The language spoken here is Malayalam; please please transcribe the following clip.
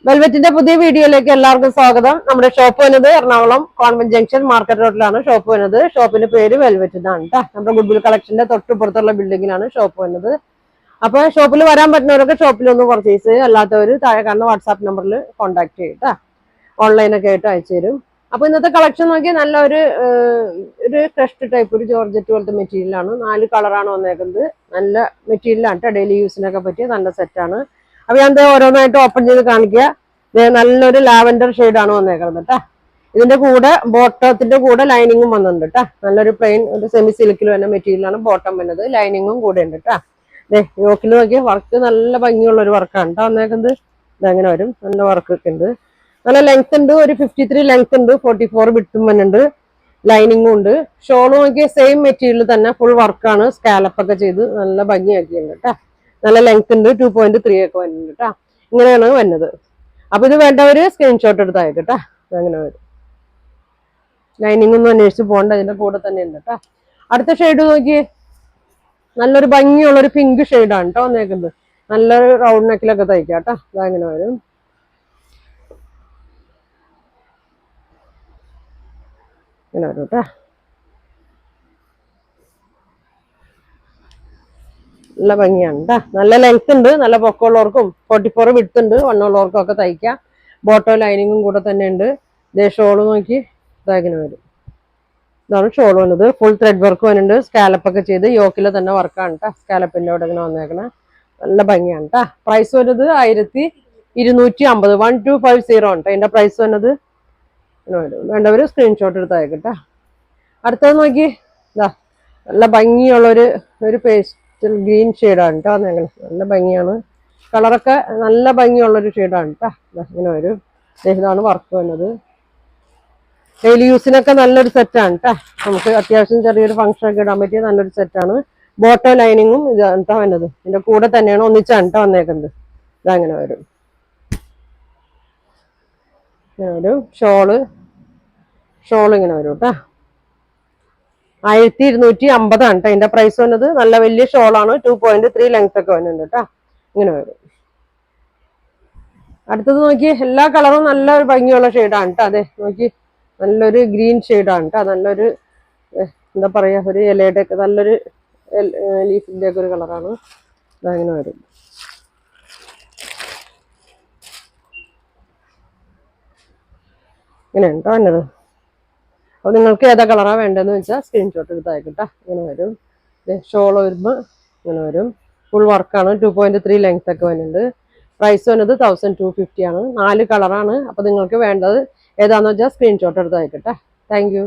വെൽവെറ്റിന്റെ പുതിയ വീഡിയോയിലേക്ക് എല്ലാവർക്കും സ്വാഗതം. നമ്മുടെ ഷോപ്പ് വരുന്നത് എറണാകുളം കോൺവെന്റ് ജംഗ്ഷൻ മാർക്കറ്റ് റോഡിലാണ് ഷോപ്പ് വരുന്നത്. ഷോപ്പിന്റെ പേര് വെൽവെറ്റ് എന്നാണ് കേട്ടോ. നമ്മുടെ ഗുഡ്വിൽ കളക്ഷന്റെ തൊട്ടുപുറത്തുള്ള ബിൽഡിങ്ങിലാണ് ഷോപ്പ് വരുന്നത്. അപ്പൊ ഷോപ്പിൽ വരാൻ പറ്റുന്നവരൊക്കെ ഷോപ്പിലൊന്ന് പർച്ചേസ് ചെയ്യും, അല്ലാത്തവർ താഴെ കാണുന്ന വാട്സാപ്പ് നമ്പറിൽ കോൺടാക്ട് ചെയ്യട്ടാ. ഓൺലൈനൊക്കെ ആയിട്ട് അയച്ചു തരും. അപ്പൊ ഇന്നത്തെ കളക്ഷൻ നോക്കിയാൽ നല്ല ഒരു ക്രഷ്ഡ് ടൈപ്പ് ഒരു ജോർജറ്റ് പോലത്തെ മെറ്റീരിയലാണ്. 4 കളറാണ് വന്നേക്കുന്നത്. നല്ല മെറ്റീരിയലാണ് കേട്ടോ. ഡെയിലി യൂസിനൊക്കെ പറ്റിയ നല്ല സെറ്റാണ്. അപ്പൊ ഞാൻ ഓരോന്നായിട്ട് ഓപ്പൺ ചെയ്ത് കാണിക്കുക. നല്ലൊരു ലാവൻഡർ ഷെയ്ഡാണ് വന്നേക്കുന്നത് കേട്ടോ. ഇതിന്റെ കൂടെ ബോട്ടത്തിന്റെ കൂടെ ലൈനിങ്ങും വന്നിട്ടുണ്ട് കേട്ടോ. നല്ലൊരു പ്ലെയിൻ ഒരു സെമി സിൽക്കിൽ തന്നെ മെറ്റീരിയലാണ് ബോട്ടം വരുന്നത്. ലൈനിങ്ങും കൂടെ ഉണ്ട് കേട്ടോ. യോക്കിൽ നോക്കിയ വർക്ക് നല്ല ഭംഗിയുള്ള ഒരു വർക്കാണ് കേട്ടോ വന്നേക്കുന്നത്. ഇതങ്ങനെ വരും, നല്ല വർക്കൊക്കെ ഉണ്ട്. നല്ല ലെങ്ത് ഉണ്ട്, ഒരു 53 ലെങ്ത് ഉണ്ട്, 44 വിട്ടും വന്നുണ്ട്, ലൈനിങ്ങും ഉണ്ട്. ഷോൾ നോക്കിയ സെയിം മെറ്റീരിയൽ തന്നെ ഫുൾ വർക്കാണ്, സ്കാലപ്പ് ഒക്കെ ചെയ്ത് നല്ല ഭംഗിയാക്കിയിട്ടുണ്ട് കേട്ടോ. നല്ല ലെങ്ത് ഉണ്ട്, 2.3 ഒക്കെ വരുന്നുണ്ട് കേട്ടോ. ഇങ്ങനെയാണ് വരുന്നത്. അപ്പൊ ഇത് വേണ്ടവര് സ്ക്രീൻഷോട്ട് എടുത്ത് അയക്കട്ടാ. അങ്ങനെ വരും. ലൈനിങ് ഒന്നും അന്വേഷിച്ച് പോകണ്ട, ഇതിന്റെ കൂടെ തന്നെ ഉണ്ട് കേട്ടോ. അടുത്ത ഷെയ്ഡ് നോക്കിയേ, നല്ലൊരു ഭംഗിയുള്ളൊരു പിങ്ക് ഷെയ്ഡാണ് കേട്ടോ വന്നേക്കുന്നത്. നല്ലൊരു റൗണ്ട് നെക്കിലൊക്കെ തയ്ക്കാം കേട്ടോ. അതങ്ങനെ വരും. ഇങ്ങനെ വരും കേട്ടോ. നല്ല ഭംഗിയാണ് കേട്ടോ. നല്ല ലെങ്ത് ഉണ്ട്, നല്ല പൊക്കമുള്ളവർക്കും 44 വിഡ്ത്ത് ഉണ്ട്, വണ്ണമുള്ളവർക്കും ഒക്കെ തയ്ക്കാം. ബോട്ടോ ലൈനിങ്ങും കൂടെ തന്നെ ഉണ്ട്. ഇതേ ഷോള് നോക്കി ഇതാങ്ങനെ വരും. ഇതാണ് ഷോൾ വന്നത്. ഫുൾ ത്രെഡ് വർക്ക് വരുന്നുണ്ട്, സ്കാലപ്പ് ഒക്കെ ചെയ്ത് യോക്കിൽ തന്നെ വർക്കാണ് കേട്ടോ. സ്കാലപ്പിന്റെ അവിടെ ഇങ്ങനെ വന്നേക്കണേ. നല്ല ഭംഗിയാണ് കേട്ടോ. പ്രൈസ് വരുന്നത് 1250, 1250 ആണ് കേട്ടോ അതിന്റെ പ്രൈസ് വന്നത്. വേണ്ടവര് സ്ക്രീൻഷോട്ട് എടുത്ത് അയക്കട്ടെ. അടുത്തത് നോക്കി, ഇതാ നല്ല ഭംഗിയുള്ളൊരു പേസ്റ്റൽ ഗ്രീൻ ഷെയ്ഡാണ് കേട്ടോ. നല്ല ഭംഗിയാണ്, കളറൊക്കെ നല്ല ഭംഗിയുള്ളൊരു ഷെയ്ഡാണ് കേട്ടോ. ഇങ്ങനെ വരും. ഇതാണ് വർക്ക് വന്നത്. ഡെയിലി യൂസിനൊക്കെ നല്ലൊരു സെറ്റാണ് കേട്ടോ. നമുക്ക് അത്യാവശ്യം ചെറിയൊരു ഫംഗ്ഷൻ ഒക്കെ ഇടാൻ പറ്റിയ നല്ലൊരു സെറ്റാണ്. ബോട്ടോ ലൈനിങ്ങും ഇതാണ് കേട്ടോ വന്നത്. ഇതിന്റെ കൂടെ തന്നെയാണ് ഒന്നിച്ചാണ് കേട്ടോ വന്നേക്കുന്നത്. ഇതങ്ങനെ വരും. ഇങ്ങനെ വരും. ഷോള് ഇങ്ങനെ വരും കേട്ടോ. 1250 ആണ് കേട്ടോ അതിന്റെ പ്രൈസ് വന്നത്. നല്ല വലിയ ഷോളാണ്, 2.3 ലെങ്ത് ഒക്കെ വരുന്നുണ്ട് കേട്ടോ. ഇങ്ങനെ വരും. അടുത്തത് നോക്കി, എല്ലാ കളറും നല്ലൊരു ഭംഗിയുള്ള ഷെയ്ഡാണ് കേട്ടോ. അതെ നോക്കി, നല്ലൊരു ഗ്രീൻ ഷെയ്ഡാണ് കേട്ടോ. നല്ലൊരു എന്താ പറയാ, ഒരു ഇലയുടെ ഒക്കെ നല്ലൊരു ലീഫിന്റെ ഒക്കെ ഒരു കളറാണ്. അതങ്ങനെ വരും. ഇങ്ങനെ ഉണ്ടോ വന്നത്. അപ്പൊ നിങ്ങൾക്ക് ഏതാ കളറാ വേണ്ടതെന്ന് വെച്ചാൽ സ്ക്രീൻഷോട്ട് എടുത്ത് അയക്കട്ടെ. ഇങ്ങനെ വരും. ഷോൾ വരുമ്പോൾ ഇങ്ങനെ വരും. ഫുൾ വർക്കാണ്, 2.3 ലെങ്ത് ഒക്കെ വരുന്നുണ്ട്. പ്രൈസ് വന്നത് 1250 ആണ്. 4 കളറാണ്. അപ്പൊ നിങ്ങൾക്ക് വേണ്ടത് ഏതാന്ന് വെച്ചാൽ സ്ക്രീൻഷോട്ട് എടുത്ത് അയക്കട്ടെ. Thank you.